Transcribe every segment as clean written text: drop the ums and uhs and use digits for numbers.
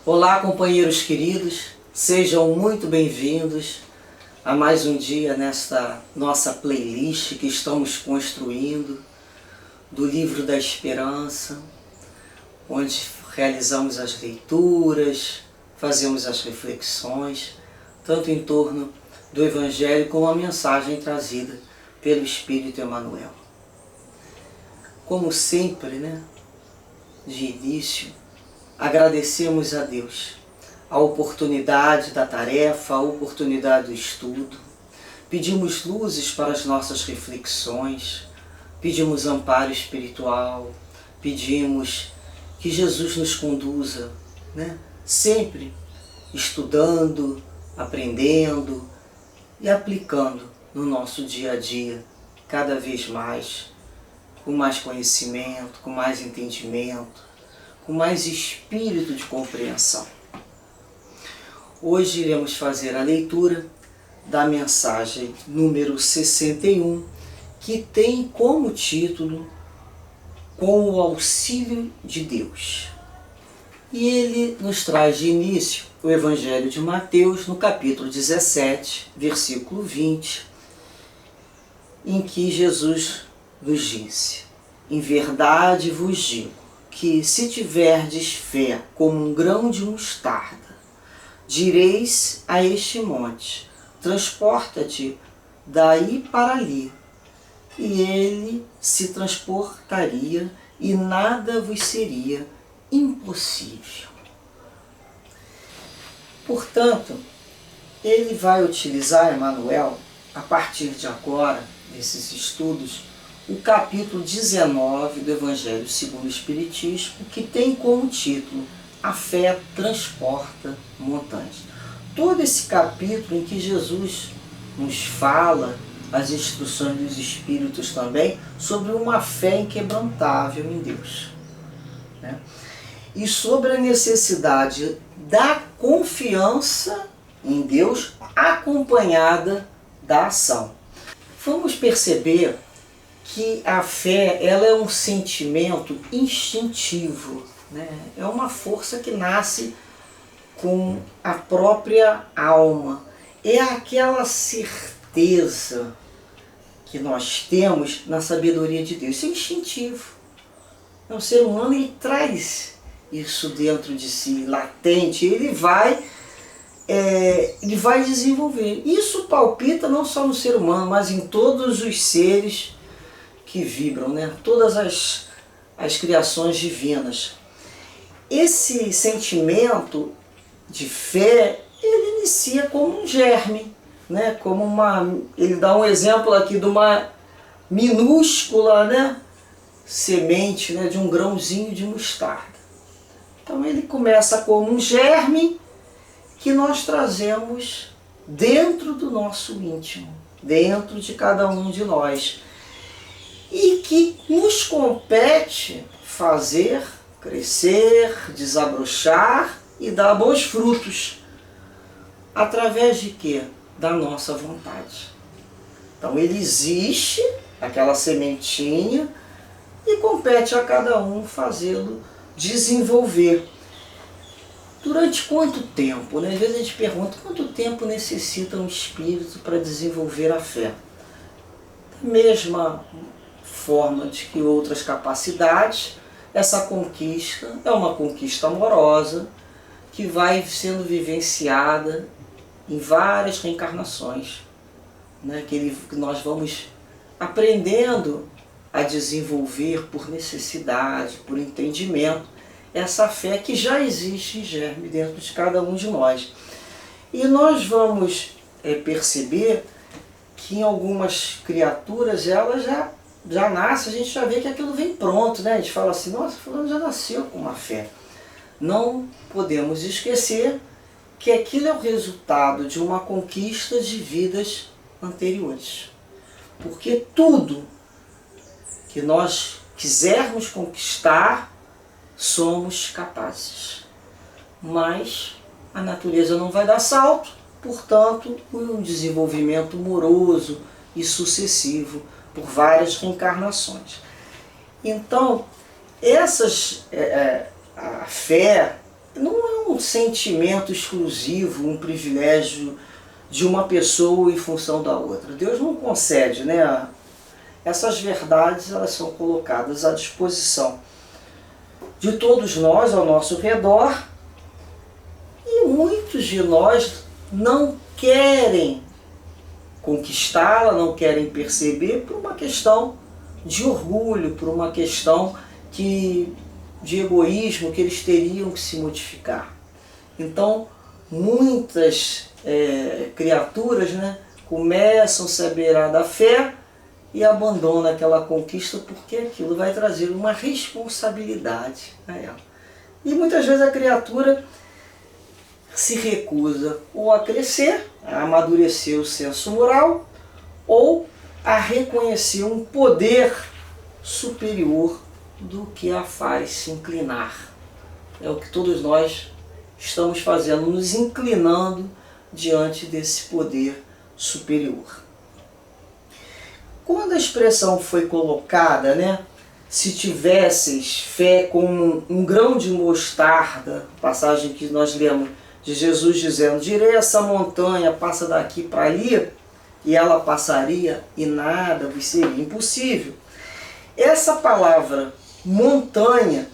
Olá, companheiros queridos, sejam muito bem-vindos a mais um dia nesta nossa playlist que estamos construindo do Livro da Esperança, onde realizamos as leituras, fazemos as reflexões, tanto em torno do Evangelho como a mensagem trazida pelo Espírito Emmanuel. Como sempre, de início, agradecemos a Deus a oportunidade da tarefa, a oportunidade do estudo. Pedimos luzes para as nossas reflexões, pedimos amparo espiritual, pedimos que Jesus nos conduza, sempre estudando, aprendendo e aplicando no nosso dia a dia, cada vez mais, com mais conhecimento, com mais entendimento, com mais espírito de compreensão. Hoje iremos fazer a leitura da mensagem número 61, que tem como título Com o Auxílio de Deus. E ele nos traz de início o Evangelho de Mateus, no capítulo 17, versículo 20, em que Jesus nos disse: em verdade vos digo, que se tiverdes fé como um grão de mostarda, direis a este monte, transporta-te daí para ali, e ele se transportaria, e nada vos seria impossível. Portanto, ele vai utilizar, Emmanuel, a partir de agora, nesses estudos, o capítulo 19 do Evangelho segundo o Espiritismo, que tem como título A Fé Transporta Montanhas. Todo esse capítulo em que Jesus nos fala, as instruções dos Espíritos também, sobre uma fé inquebrantável em Deus. E sobre a necessidade da confiança em Deus acompanhada da ação. Vamos perceber que a fé, ela é um sentimento instintivo, É uma força que nasce com a própria alma. É aquela certeza que nós temos na sabedoria de Deus. Isso é instintivo. O ser humano, ele traz isso dentro de si, latente. Ele vai desenvolver. Isso palpita não só no ser humano, mas em todos os seres que vibram, Todas as criações divinas. Esse sentimento de fé, ele inicia como um germe, ele dá um exemplo aqui de uma minúscula, semente, de um grãozinho de mostarda. Então ele começa como um germe que nós trazemos dentro do nosso íntimo, dentro de cada um de nós, e que nos compete fazer crescer, desabrochar e dar bons frutos. Através de quê? Da nossa vontade. Então ele existe, aquela sementinha, e compete a cada um fazê-lo desenvolver. Durante quanto tempo? Às vezes a gente pergunta, quanto tempo necessita um espírito para desenvolver a fé? Da mesma forma de que outras capacidades, essa conquista é uma conquista amorosa que vai sendo vivenciada em várias reencarnações, que nós vamos aprendendo a desenvolver por necessidade, por entendimento, essa fé que já existe em germe dentro de cada um de nós. E nós vamos perceber que em algumas criaturas elas já nasce, a gente já vê que aquilo vem pronto, A gente fala assim, nossa, fulano já nasceu com uma fé. Não podemos esquecer que aquilo é o resultado de uma conquista de vidas anteriores. Porque tudo que nós quisermos conquistar, somos capazes. Mas a natureza não vai dar salto, portanto, um desenvolvimento moroso e sucessivo por várias reencarnações. Então, a fé não é um sentimento exclusivo, um privilégio de uma pessoa em função da outra. Deus não concede, né? Essas verdades, elas são colocadas à disposição de todos nós ao nosso redor, e muitos de nós não querem conquistá-la, não querem perceber, por uma questão de orgulho, por uma questão de egoísmo, que eles teriam que se modificar. Então, muitas criaturas, né, começam a se beirar da fé e abandonam aquela conquista, porque aquilo vai trazer uma responsabilidade a ela. E muitas vezes a criatura se recusa ou a crescer, a amadurecer o senso moral, ou a reconhecer um poder superior do que a faz se inclinar. É o que todos nós estamos fazendo, nos inclinando diante desse poder superior. Quando a expressão foi colocada, né, se tivesses fé como um grão de mostarda, passagem que nós lemos de Jesus dizendo, direi essa montanha, passa daqui para ali, e ela passaria e nada vos seria impossível. Essa palavra montanha,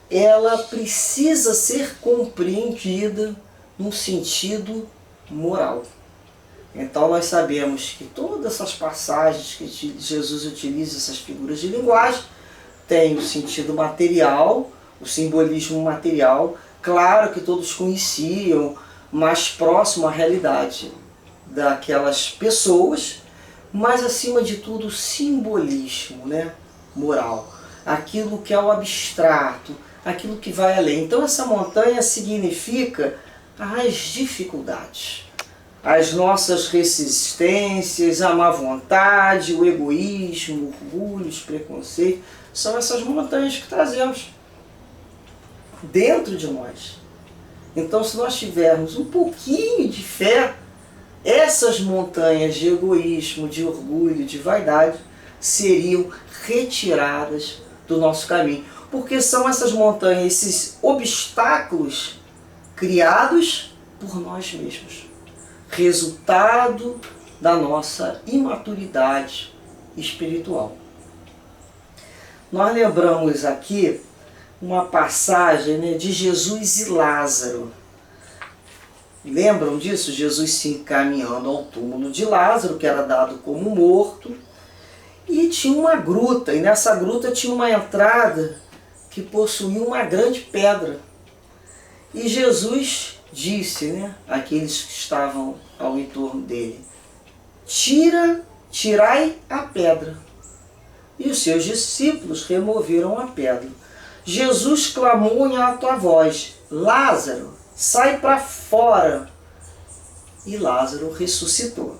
ela precisa ser compreendida num sentido moral. Então nós sabemos que todas essas passagens que Jesus utiliza, essas figuras de linguagem, têm o sentido material, o simbolismo material, claro que todos conheciam, mais próximo à realidade daquelas pessoas, mas acima de tudo o simbolismo, né, moral, aquilo que é o abstrato, aquilo que vai além. Então essa montanha significa as dificuldades, as nossas resistências, a má vontade, o egoísmo, o orgulho, os preconceitos, são essas montanhas que trazemos dentro de nós. Então, se nós tivermos um pouquinho de fé, essas montanhas de egoísmo, de orgulho, de vaidade, seriam retiradas do nosso caminho. Porque são essas montanhas, esses obstáculos criados por nós mesmos. Resultado da nossa imaturidade espiritual. Nós lembramos aqui uma passagem, né, de Jesus e Lázaro. Lembram disso? Jesus se encaminhando ao túmulo de Lázaro, que era dado como morto, e tinha uma gruta, e nessa gruta tinha uma entrada que possuía uma grande pedra. E Jesus disse, né, àqueles que estavam ao entorno dele, tirai a pedra. E os seus discípulos removeram a pedra. Jesus clamou em alta voz, Lázaro, sai para fora. E Lázaro ressuscitou.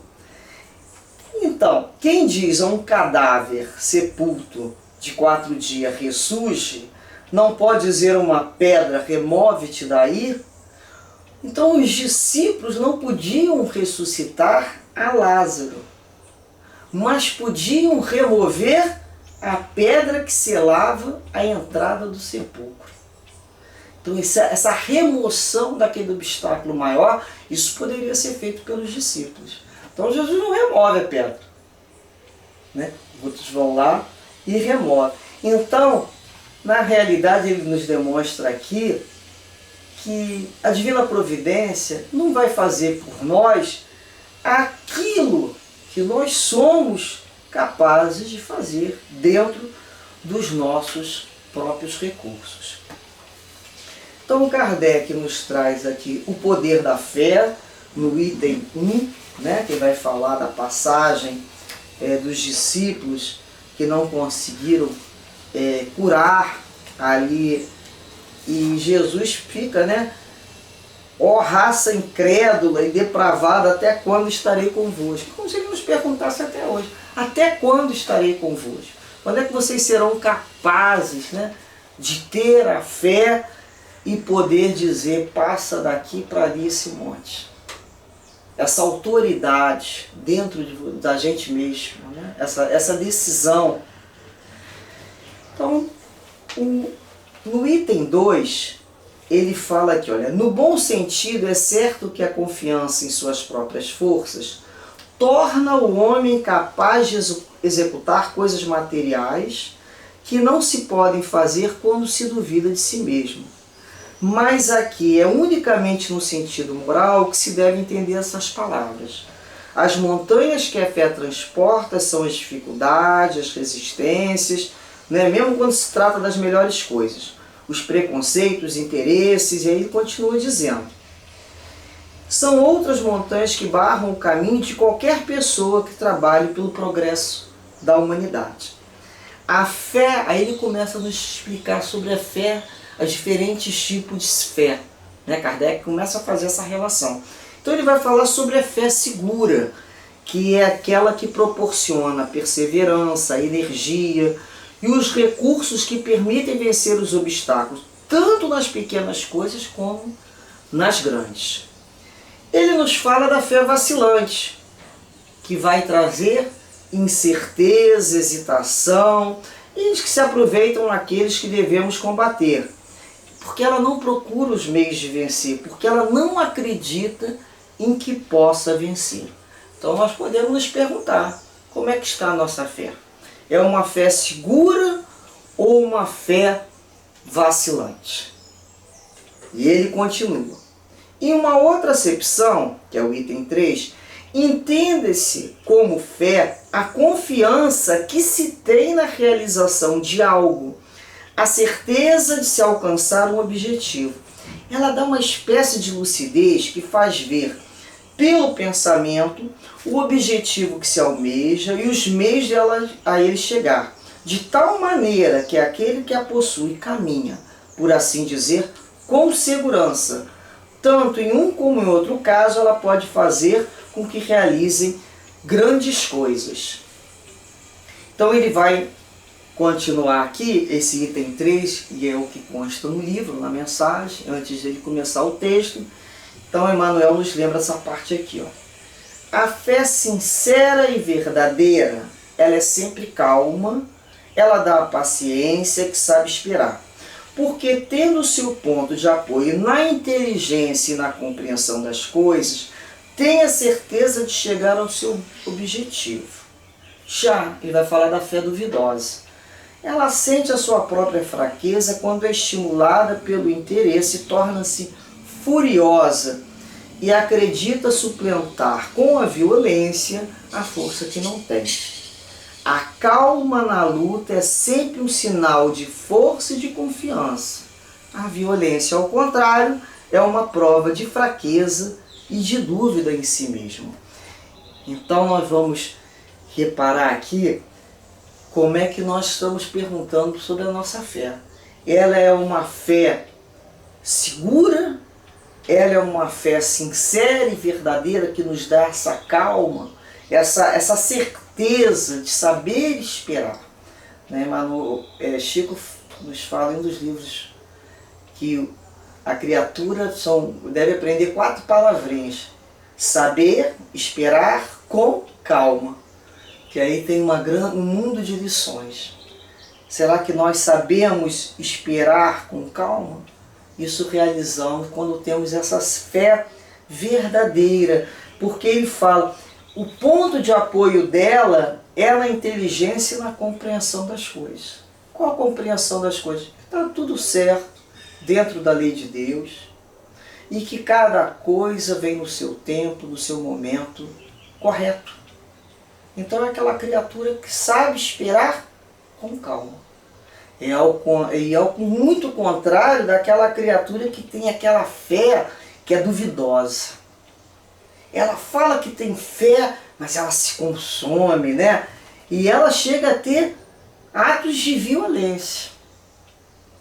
Então, quem diz a um cadáver sepulto de 4 dias ressurge, não pode dizer a uma pedra, remove-te daí? Então os discípulos não podiam ressuscitar a Lázaro, mas podiam remover a pedra que selava a entrada do sepulcro. Então essa remoção daquele obstáculo maior, isso poderia ser feito pelos discípulos. Então Jesus não remove a pedra, né? Outros vão lá e removem. Então, na realidade, ele nos demonstra aqui que a divina providência não vai fazer por nós aquilo que nós somos capazes de fazer dentro dos nossos próprios recursos. Então Kardec nos traz aqui o poder da fé, no item 1, né, que vai falar da passagem dos discípulos que não conseguiram curar ali, e Jesus fica, né, ó raça incrédula e depravada, até quando estarei convosco? Como se ele nos perguntasse até hoje, até quando estarei convosco? Quando é que vocês serão capazes, né, de ter a fé e poder dizer, passa daqui para ali esse monte? Essa autoridade dentro da gente mesmo, né? essa decisão. Então, no item 2, ele fala aqui, olha, no bom sentido é certo que a confiança em suas próprias forças torna o homem capaz de executar coisas materiais que não se podem fazer quando se duvida de si mesmo. Mas aqui é unicamente no sentido moral que se deve entender essas palavras. As montanhas que a fé transporta são as dificuldades, as resistências, né? Mesmo quando se trata das melhores coisas. Os preconceitos, interesses, e aí ele continua dizendo. São outras montanhas que barram o caminho de qualquer pessoa que trabalhe pelo progresso da humanidade. A fé, aí ele começa a nos explicar sobre a fé, os diferentes tipos de fé. Né? Kardec começa a fazer essa relação. Então ele vai falar sobre a fé segura, que é aquela que proporciona perseverança, energia e os recursos que permitem vencer os obstáculos, tanto nas pequenas coisas como nas grandes. Ele nos fala da fé vacilante, que vai trazer incerteza, hesitação, e que se aproveitam aqueles que devemos combater. Porque ela não procura os meios de vencer, porque ela não acredita em que possa vencer. Então nós podemos nos perguntar, como é que está a nossa fé? É uma fé segura ou uma fé vacilante? E ele continua. Em uma outra acepção, que é o item 3, entenda-se como fé a confiança que se tem na realização de algo, a certeza de se alcançar um objetivo. Ela dá uma espécie de lucidez que faz ver, pelo pensamento, o objetivo que se almeja e os meios de a ele chegar, de tal maneira que aquele que a possui caminha, por assim dizer, com segurança. Tanto em um como em outro caso, ela pode fazer com que realizem grandes coisas. Então ele vai continuar aqui, esse item 3, e é o que consta no livro, na mensagem, antes de ele começar o texto. Então Emmanuel nos lembra essa parte aqui. Ó. A fé sincera e verdadeira, ela é sempre calma, ela dá a paciência que sabe esperar. Porque tendo seu ponto de apoio na inteligência e na compreensão das coisas, tem a certeza de chegar ao seu objetivo. Já ele vai falar da fé duvidosa. Ela sente a sua própria fraqueza quando é estimulada pelo interesse e torna-se furiosa e acredita suplantar com a violência a força que não tem. A calma na luta é sempre um sinal de força e de confiança. A violência, ao contrário, é uma prova de fraqueza e de dúvida em si mesmo. Então nós vamos reparar aqui como é que nós estamos perguntando sobre a nossa fé. Ela é uma fé segura, ela é uma fé sincera e verdadeira que nos dá essa calma, essa certeza de saber esperar. Né? Chico nos fala em um dos livros que a criatura deve aprender 4 palavrinhas. Saber, esperar, com calma. Que aí tem um mundo de lições. Será que nós sabemos esperar com calma? Isso realizamos quando temos essa fé verdadeira. Porque ele fala, o ponto de apoio dela é na inteligência e na compreensão das coisas. Qual a compreensão das coisas? Está tudo certo, dentro da lei de Deus, e que cada coisa vem no seu tempo, no seu momento correto. Então é aquela criatura que sabe esperar com calma. É algo muito contrário daquela criatura que tem aquela fé que é duvidosa. Ela fala que tem fé, mas ela se consome, né? E ela chega a ter atos de violência.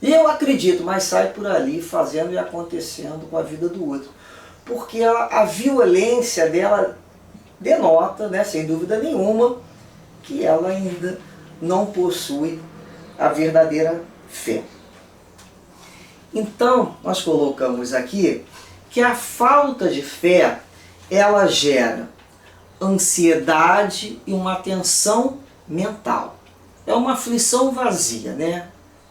E eu acredito, mas sai por ali fazendo e acontecendo com a vida do outro. Porque a violência dela denota, né, sem dúvida nenhuma, que ela ainda não possui a verdadeira fé. Então, nós colocamos aqui que a falta de fé, ela gera ansiedade e uma tensão mental. É uma aflição vazia, né?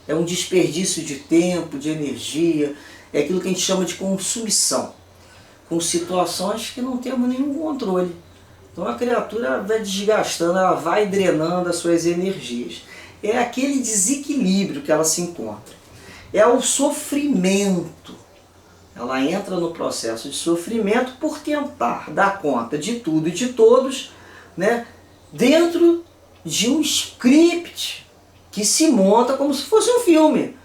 É um desperdício de tempo, de energia, é aquilo que a gente chama de consumição, com situações que não temos nenhum controle. Então a criatura vai desgastando, ela vai drenando as suas energias. É aquele desequilíbrio que ela se encontra. É o sofrimento. Ela entra no processo de sofrimento por tentar dar conta de tudo e de todos, né, dentro de um script que se monta como se fosse um filme.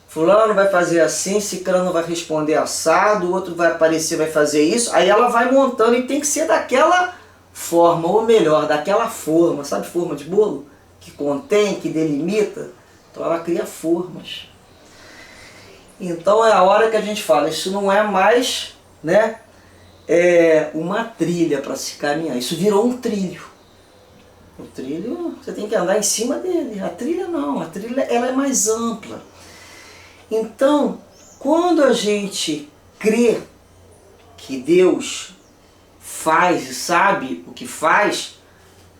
Fulano vai fazer assim, ciclano vai responder assado, o outro vai aparecer, vai fazer isso. Aí ela vai montando e tem que ser daquela forma, ou melhor, daquela forma, sabe, forma de bolo? Que contém, que delimita. Então ela cria formas. Então é a hora que a gente fala, isso não é mais, né, uma trilha para se caminhar, isso virou um trilho. O trilho, você tem que andar em cima dele, a trilha não, a trilha ela é mais ampla. Então, quando a gente crê que Deus faz e sabe o que faz,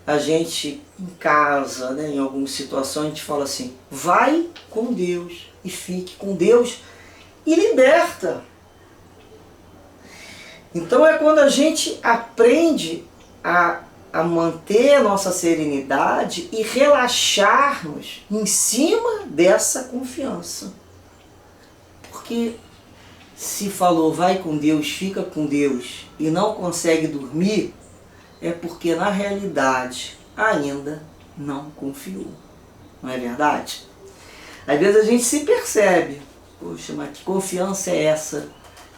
a gente em casa, né, em alguma situação, a gente fala assim, vai com Deus e fique com Deus e liberta. Então é quando a gente aprende a manter a nossa serenidade e relaxarmos em cima dessa confiança. Porque se falou vai com Deus, fica com Deus e não consegue dormir, é porque na realidade ainda não confiou. Não é verdade? Às vezes a gente se percebe, poxa, mas que confiança é essa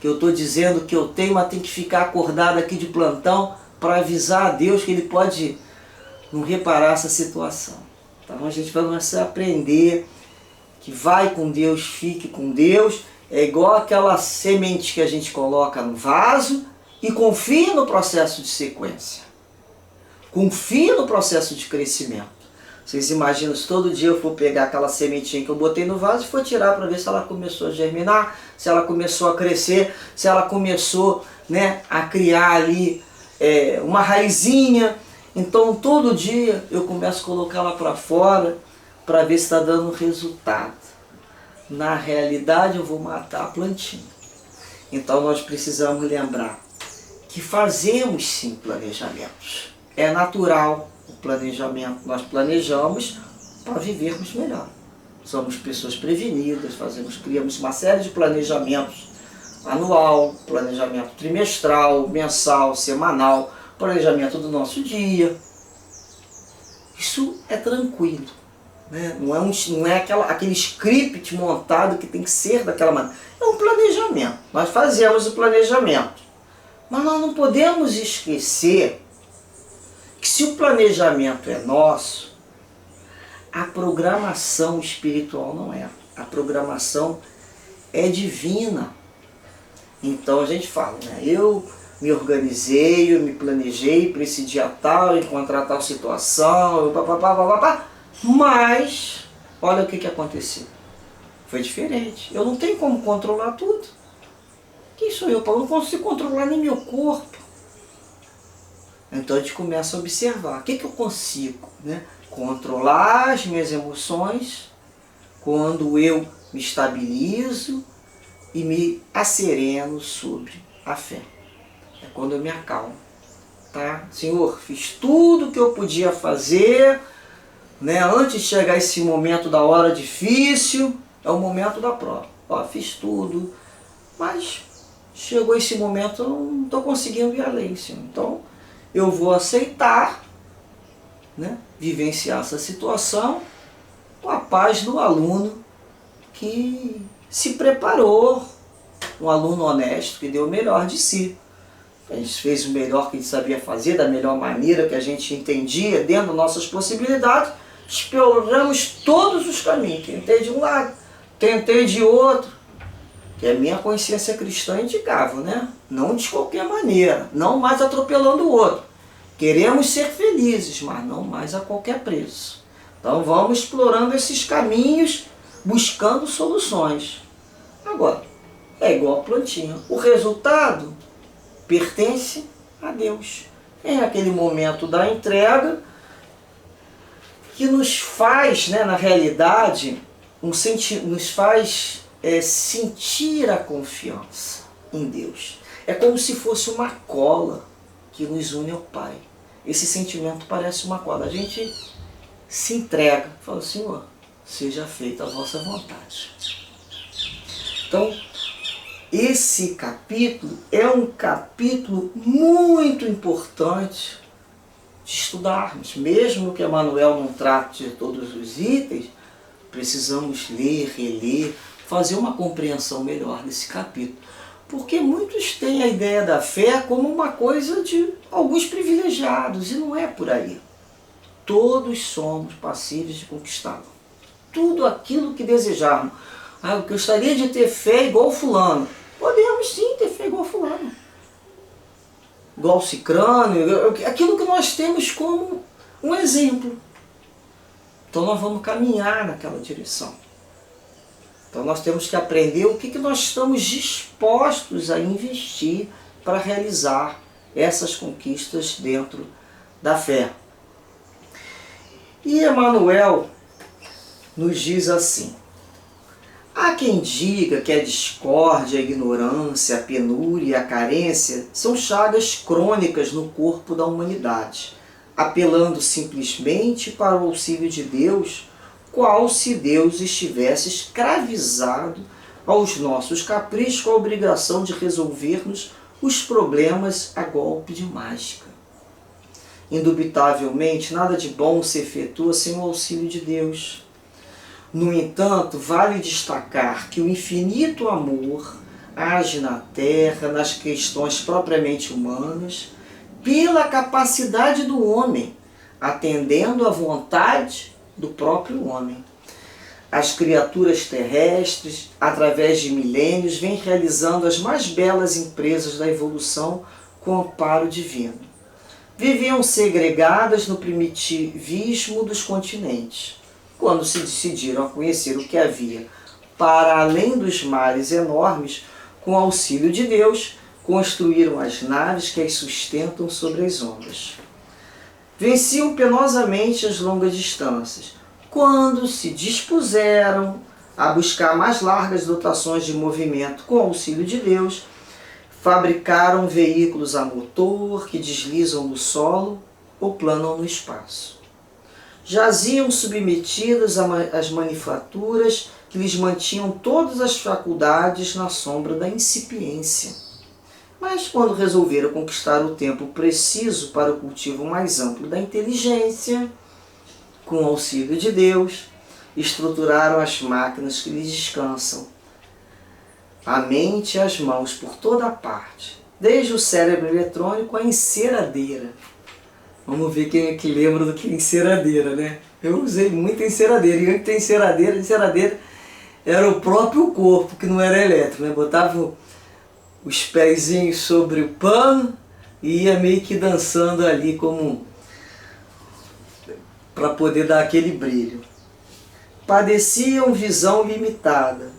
que eu estou dizendo que eu tenho, mas tem que ficar acordado aqui de plantão para avisar a Deus que Ele pode não reparar essa situação. Então a gente vai começar a aprender que vai com Deus, fique com Deus, é igual aquela semente que a gente coloca no vaso e confia no processo de sequência. Confia no processo de crescimento. Vocês imaginam se todo dia eu for pegar aquela sementinha que eu botei no vaso e for tirar para ver se ela começou a germinar, se ela começou a crescer, se ela começou, né, a criar ali uma raizinha. Então todo dia eu começo a colocar ela para fora para ver se está dando resultado. Na realidade eu vou matar a plantinha. Então nós precisamos lembrar que fazemos sim planejamentos. É natural o planejamento, nós planejamos para vivermos melhor. Somos pessoas prevenidas, criamos uma série de planejamentos anual, planejamento trimestral, mensal, semanal, planejamento do nosso dia. Isso é tranquilo, né? Não é aquele script montado que tem que ser daquela maneira. É um planejamento, nós fazemos o planejamento. Mas nós não podemos esquecer que se o planejamento é nosso, a programação espiritual não é. A programação é divina. Então a gente fala, né? Eu me organizei, eu me planejei para esse dia tal, encontrar tal situação, mas olha o que aconteceu. Foi diferente. Eu não tenho como controlar tudo. Quem sou eu? Eu não consigo controlar nem meu corpo. Então a gente começa a observar. O que eu consigo, né? Controlar as minhas emoções quando eu me estabilizo e me assereno sobre a fé. É quando eu me acalmo. Tá? Senhor, fiz tudo o que eu podia fazer, né? Antes de chegar esse momento da hora difícil, é o momento da prova. Ó, fiz tudo, mas chegou esse momento, eu não estou conseguindo ir além, Senhor. Então, eu vou aceitar, né, vivenciar essa situação com a paz do aluno que se preparou, um aluno honesto, que deu o melhor de si. A gente fez o melhor que a gente sabia fazer, da melhor maneira que a gente entendia, dentro das nossas possibilidades, exploramos todos os caminhos. Tentei de um lado, tentei de outro, que a minha consciência cristã indicava, né? Não de qualquer maneira, não mais atropelando o outro. Queremos ser felizes, mas não mais a qualquer preço. Então vamos explorando esses caminhos, buscando soluções. Agora, é igual a plantinha. O resultado pertence a Deus. É aquele momento da entrega que nos faz, né, na realidade, nos faz sentir a confiança em Deus. É como se fosse uma cola que nos une ao Pai. Esse sentimento parece uma cola. A gente se entrega, fala, Senhor, seja feita a vossa vontade. Então, esse capítulo é um capítulo muito importante de estudarmos. Mesmo que Emmanuel não trate de todos os itens, precisamos ler, reler, fazer uma compreensão melhor desse capítulo. Porque muitos têm a ideia da fé como uma coisa de alguns privilegiados, e não é por aí. Todos somos passíveis de conquistá-lo. Tudo aquilo que desejarmos. Eu gostaria de ter fé igual fulano. Podemos sim ter fé igual fulano. Igual Cicrano, aquilo que nós temos como um exemplo. Então nós vamos caminhar naquela direção. Então nós temos que aprender o que nós estamos dispostos a investir para realizar essas conquistas dentro da fé. E Emmanuel nos diz assim: há quem diga que a discórdia, a ignorância, a penúria e a carência são chagas crônicas no corpo da humanidade, apelando simplesmente para o auxílio de Deus, qual se Deus estivesse escravizado aos nossos caprichos com a obrigação de resolver-nos os problemas a golpe de mágica. Indubitavelmente, nada de bom se efetua sem o auxílio de Deus. No entanto, vale destacar que o infinito amor age na Terra, nas questões propriamente humanas, pela capacidade do homem, atendendo à vontade do próprio homem. As criaturas terrestres, através de milênios, vêm realizando as mais belas empresas da evolução com amparo divino. Viviam segregadas no primitivismo dos continentes. Quando se decidiram a conhecer o que havia para além dos mares enormes, com auxílio de Deus, construíram as naves que as sustentam sobre as ondas. Venciam penosamente as longas distâncias. Quando se dispuseram a buscar mais largas dotações de movimento com auxílio de Deus, fabricaram veículos a motor que deslizam no solo ou planam no espaço. Jaziam submetidas às manufaturas que lhes mantinham todas as faculdades na sombra da incipiência. Mas quando resolveram conquistar o tempo preciso para o cultivo mais amplo da inteligência, com o auxílio de Deus, estruturaram as máquinas que lhes descansam, a mente e as mãos por toda a parte, desde o cérebro eletrônico à enceradeira. Vamos ver quem é que lembra do que é enceradeira, né? Eu usei muito enceradeira, e antes da enceradeira era o próprio corpo, que não era elétrico, né? Botava os pezinhos sobre o pano e ia meio que dançando ali como para poder dar aquele brilho. Padeciam visão limitada.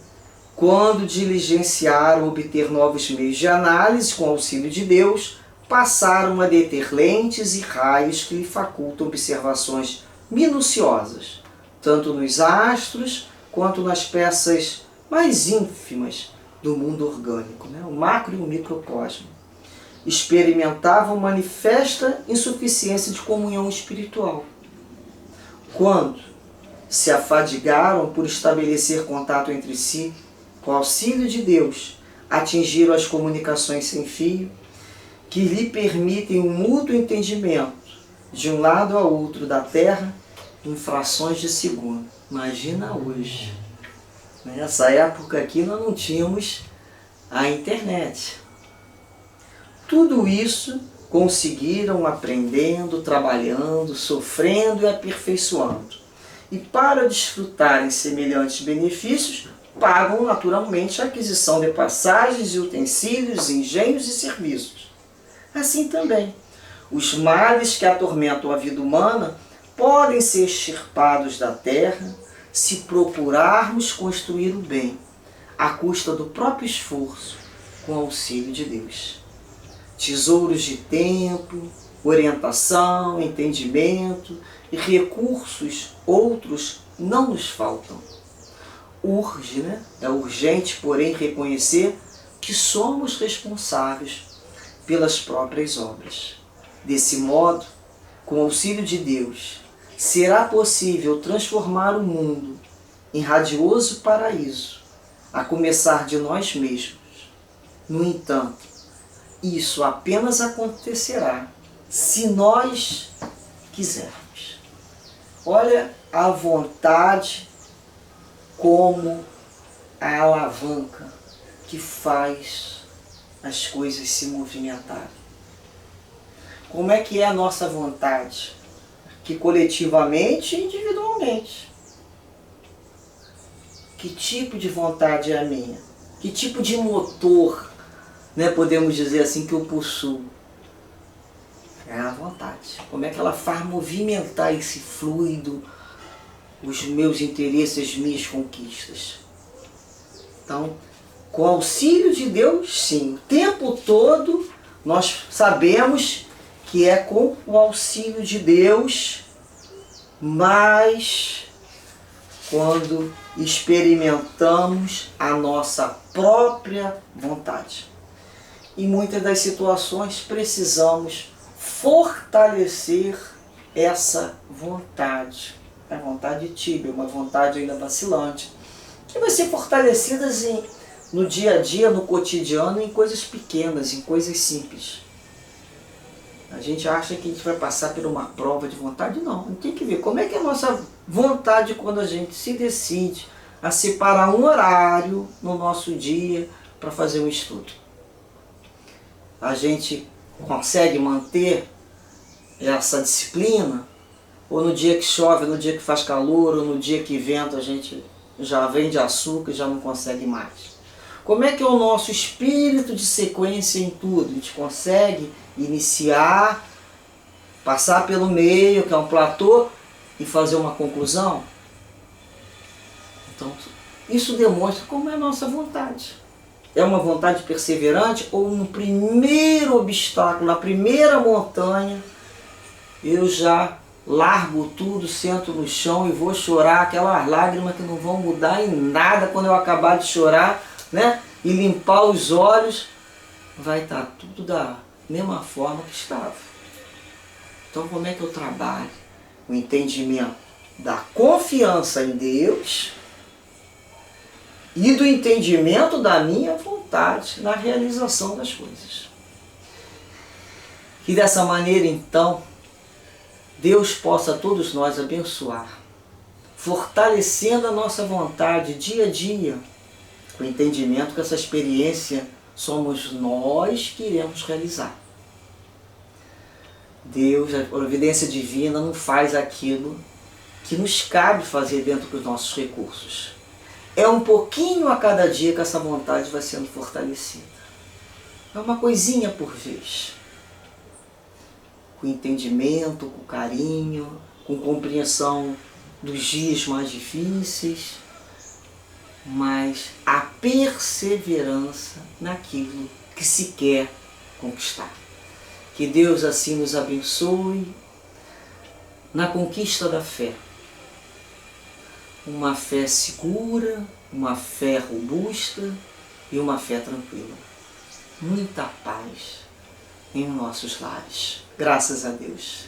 Quando diligenciaram obter novos meios de análise com auxílio de Deus, passaram a deter lentes e raios que lhe facultam observações minuciosas, tanto nos astros quanto nas peças mais ínfimas do mundo orgânico, né? O macro e o microcosmo. Experimentavam manifesta insuficiência de comunhão espiritual. Quando se afadigaram por estabelecer contato entre si, com auxílio de Deus, atingiram as comunicações sem fio, que lhe permitem um mútuo entendimento de um lado a outro da Terra em frações de segundo. Imagina hoje. Nessa época aqui nós não tínhamos a internet. Tudo isso conseguiram aprendendo, trabalhando, sofrendo e aperfeiçoando. E para desfrutarem semelhantes benefícios, pagam naturalmente a aquisição de passagens e utensílios, engenhos e serviços. Assim também, os males que atormentam a vida humana podem ser extirpados da terra se procurarmos construir o bem, à custa do próprio esforço, com auxílio de Deus. Tesouros de tempo, orientação, entendimento e recursos outros não nos faltam. urge, né? É urgente, porém, reconhecer que somos responsáveis pelas próprias obras. Desse modo, com o auxílio de Deus, será possível transformar o mundo em radioso paraíso, a começar de nós mesmos. No entanto, isso apenas acontecerá se nós quisermos. Olha a vontade como a alavanca que faz as coisas se movimentarem. Como é que é a nossa vontade? Que coletivamente e individualmente. Que tipo de vontade é a minha? Que tipo de motor, né, podemos dizer assim, que eu possuo? É a vontade. Como é que ela faz movimentar esse fluido, os meus interesses, as minhas conquistas? Então, com o auxílio de Deus, sim. O tempo todo nós sabemos que é com o auxílio de Deus, mas quando experimentamos a nossa própria vontade. Em muitas das situações precisamos fortalecer essa vontade. A vontade tíbia, uma vontade ainda vacilante, que vai ser fortalecida no dia a dia, no cotidiano, em coisas pequenas, em coisas simples. A gente acha que a gente vai passar por uma prova de vontade? Não, tem que ver como é que é a nossa vontade quando a gente se decide a separar um horário no nosso dia para fazer um estudo. A gente consegue manter essa disciplina? Ou no dia que chove, no dia que faz calor, ou no dia que venta, a gente já vende açúcar e já não consegue mais? Como é que é o nosso espírito de sequência em tudo? A gente consegue iniciar, passar pelo meio, que é um platô, e fazer uma conclusão? Então, isso demonstra como é a nossa vontade. É uma vontade perseverante ou no primeiro obstáculo, na primeira montanha, eu já largo tudo, sento no chão e vou chorar aquelas lágrimas que não vão mudar em nada quando eu acabar de chorar, né? E limpar os olhos, vai estar tudo da mesma forma que estava. Então, como é que eu trabalho? O entendimento da confiança em Deus e do entendimento da minha vontade na realização das coisas. E dessa maneira, então, Deus possa todos nós abençoar, fortalecendo a nossa vontade dia a dia, com o entendimento que essa experiência somos nós que iremos realizar. Deus, a providência divina, não faz aquilo que nos cabe fazer dentro dos nossos recursos. É um pouquinho a cada dia que essa vontade vai sendo fortalecida. É uma coisinha por vez. Com entendimento, com carinho, com compreensão dos dias mais difíceis, mas a perseverança naquilo que se quer conquistar. Que Deus assim nos abençoe na conquista da fé. Uma fé segura, uma fé robusta e uma fé tranquila. Muita paz em nossos lares. Graças a Deus.